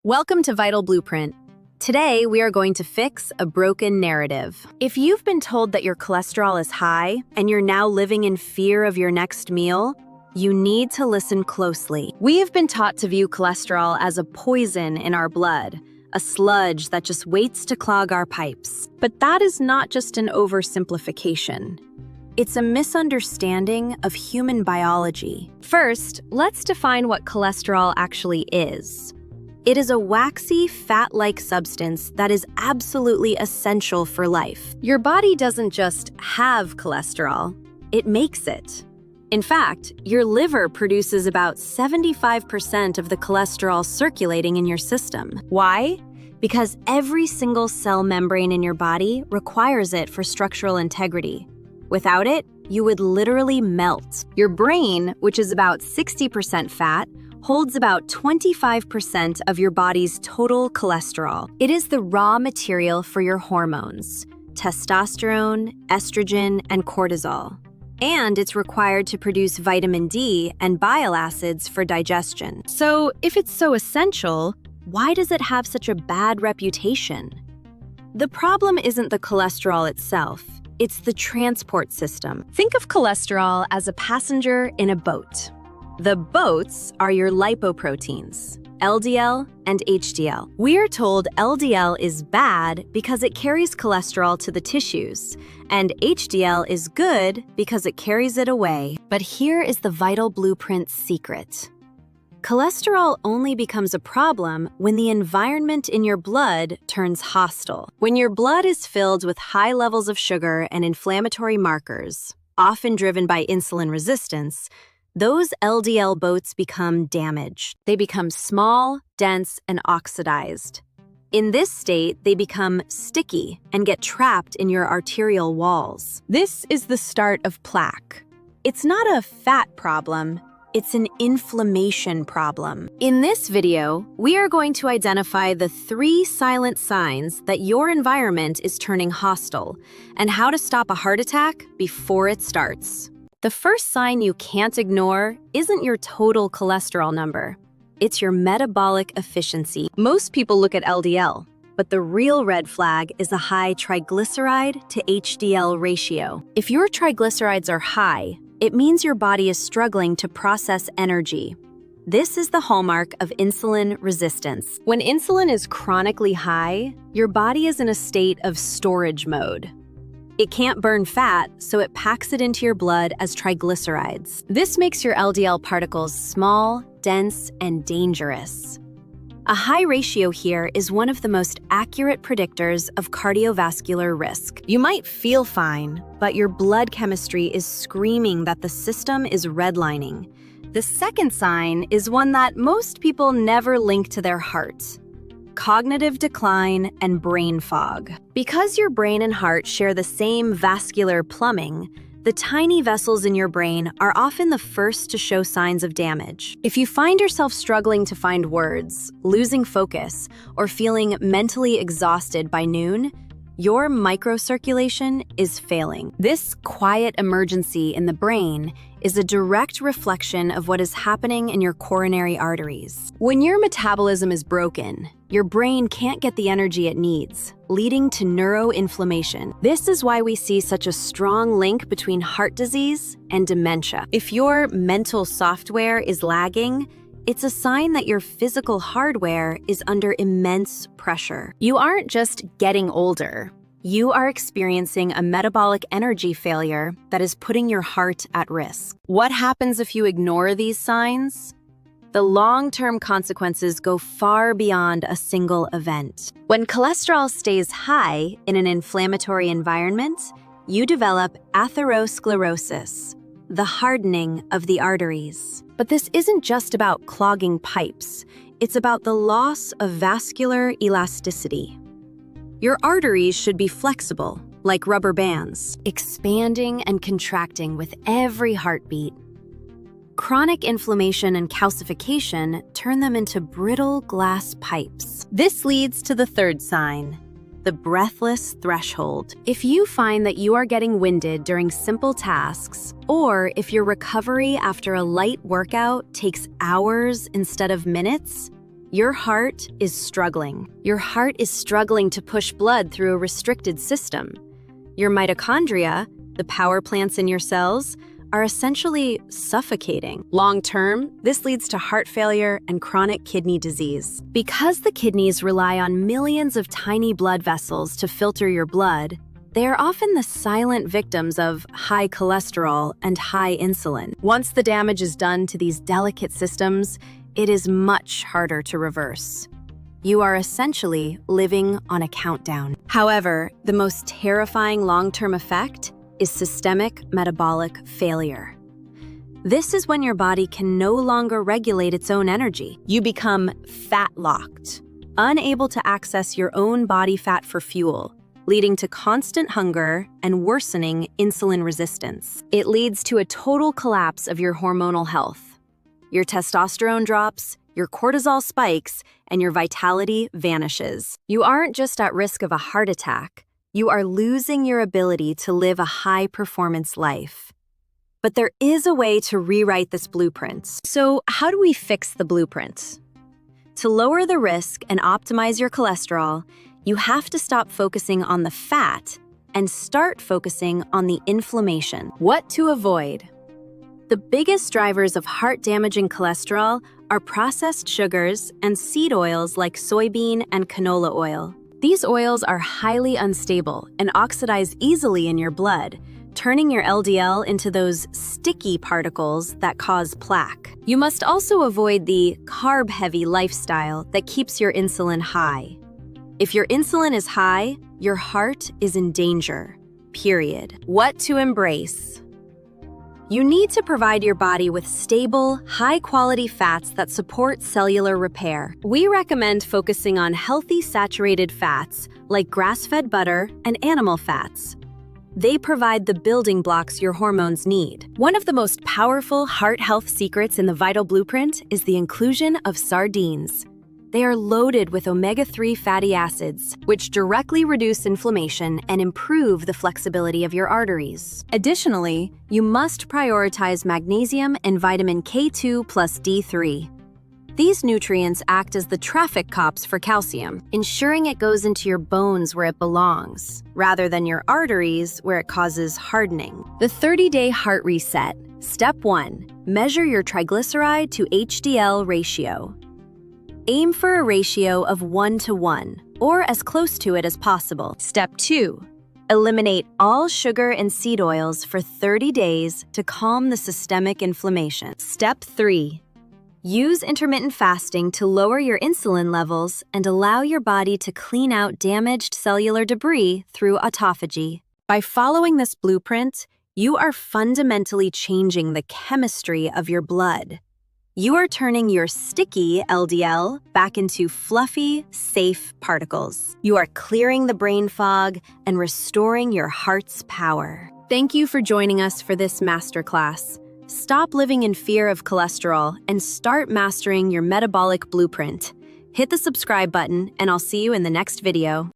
Welcome to Vital Blueprint. Today, we are going to fix a broken narrative. If you've been told that your cholesterol is high and you're now living in fear of your next meal, you need to listen closely. We have been taught to view cholesterol as a poison in our blood, a sludge that just waits to clog our pipes. But that is not just an oversimplification. It's a misunderstanding of human biology. First, let's define what cholesterol actually is. It is a waxy, fat-like substance that is absolutely essential for life. Your body doesn't just have cholesterol, it makes it. In fact, your liver produces about 75% of the cholesterol circulating in your system. Why? Because every single cell membrane in your body requires it for structural integrity. Without it, you would literally melt. Your brain, which is about 60% fat, holds about 25% of your body's total cholesterol. It is the raw material for your hormones, testosterone, estrogen, and cortisol. And it's required to produce vitamin D and bile acids for digestion. So, if it's so essential, why does it have such a bad reputation? The problem isn't the cholesterol itself, it's the transport system. Think of cholesterol as a passenger in a boat. The boats are your lipoproteins, LDL and HDL. We're told LDL is bad because it carries cholesterol to the tissues, and HDL is good because it carries it away. But here is the Vital Blueprint secret. Cholesterol only becomes a problem when the environment in your blood turns hostile. When your blood is filled with high levels of sugar and inflammatory markers, often driven by insulin resistance, those LDL boats become damaged. They become small, dense, and oxidized. In this state, they become sticky and get trapped in your arterial walls. This is the start of plaque. It's not a fat problem, it's an inflammation problem. In this video, we are going to identify the 3 silent signs that your environment is turning hostile and how to stop a heart attack before it starts. The first sign you can't ignore isn't your total cholesterol number. It's your metabolic efficiency. Most people look at LDL, but the real red flag is a high triglyceride-to-HDL ratio. If your triglycerides are high, it means your body is struggling to process energy. This is the hallmark of insulin resistance. When insulin is chronically high, your body is in a state of storage mode. It can't burn fat, so it packs it into your blood as triglycerides. This makes your LDL particles small, dense, and dangerous. A high ratio here is one of the most accurate predictors of cardiovascular risk. You might feel fine, but your blood chemistry is screaming that the system is redlining. The second sign is one that most people never link to their heart: cognitive decline and brain fog. Because your brain and heart share the same vascular plumbing, the tiny vessels in your brain are often the first to show signs of damage. If you find yourself struggling to find words, losing focus, or feeling mentally exhausted by noon, your microcirculation is failing. This quiet emergency in the brain is a direct reflection of what is happening in your coronary arteries. When your metabolism is broken, your brain can't get the energy it needs, leading to neuroinflammation. This is why we see such a strong link between heart disease and dementia. If your mental software is lagging, it's a sign that your physical hardware is under immense pressure. You aren't just getting older. You are experiencing a metabolic energy failure that is putting your heart at risk. What happens if you ignore these signs? The long-term consequences go far beyond a single event. When cholesterol stays high in an inflammatory environment, you develop atherosclerosis, the hardening of the arteries. But this isn't just about clogging pipes. It's about the loss of vascular elasticity. Your arteries should be flexible, like rubber bands, expanding and contracting with every heartbeat. Chronic inflammation and calcification turn them into brittle glass pipes. This leads to the third sign, the breathless threshold. If you find that you are getting winded during simple tasks, or if your recovery after a light workout takes hours instead of minutes, Your heart is struggling. Your heart is struggling to push blood through a restricted system. Your mitochondria, the power plants in your cells, are essentially suffocating. Long-term, this leads to heart failure and chronic kidney disease. Because the kidneys rely on millions of tiny blood vessels to filter your blood, they are often the silent victims of high cholesterol and high insulin. Once the damage is done to these delicate systems, it is much harder to reverse. You are essentially living on a countdown. However, the most terrifying long-term effect is systemic metabolic failure. This is when your body can no longer regulate its own energy. You become fat-locked, unable to access your own body fat for fuel, leading to constant hunger and worsening insulin resistance. It leads to a total collapse of your hormonal health. Your testosterone drops, your cortisol spikes, and your vitality vanishes. You aren't just at risk of a heart attack, you are losing your ability to live a high-performance life. But there is a way to rewrite this blueprint. So how do we fix the blueprint? To lower the risk and optimize your cholesterol, you have to stop focusing on the fat and start focusing on the inflammation. What to avoid? The biggest drivers of heart-damaging cholesterol are processed sugars and seed oils like soybean and canola oil. These oils are highly unstable and oxidize easily in your blood, turning your LDL into those sticky particles that cause plaque. You must also avoid the carb-heavy lifestyle that keeps your insulin high. If your insulin is high, your heart is in danger, period. What to embrace? You need to provide your body with stable, high-quality fats that support cellular repair. We recommend focusing on healthy saturated fats like grass-fed butter and animal fats. They provide the building blocks your hormones need. One of the most powerful heart health secrets in the Vital Blueprint is the inclusion of sardines. They are loaded with omega-3 fatty acids, which directly reduce inflammation and improve the flexibility of your arteries. Additionally, you must prioritize magnesium and vitamin K2 plus D3. These nutrients act as the traffic cops for calcium, ensuring it goes into your bones where it belongs, rather than your arteries where it causes hardening. The 30-day heart reset. Step 1. Measure your triglyceride-to-HDL ratio. Aim for a ratio of 1:1, or as close to it as possible. Step 2. Eliminate all sugar and seed oils for 30 days to calm the systemic inflammation. Step 3. Use intermittent fasting to lower your insulin levels and allow your body to clean out damaged cellular debris through autophagy. By following this blueprint, you are fundamentally changing the chemistry of your blood. You are turning your sticky LDL back into fluffy, safe particles. You are clearing the brain fog and restoring your heart's power. Thank you for joining us for this masterclass. Stop living in fear of cholesterol and start mastering your metabolic blueprint. Hit the subscribe button, and I'll see you in the next video.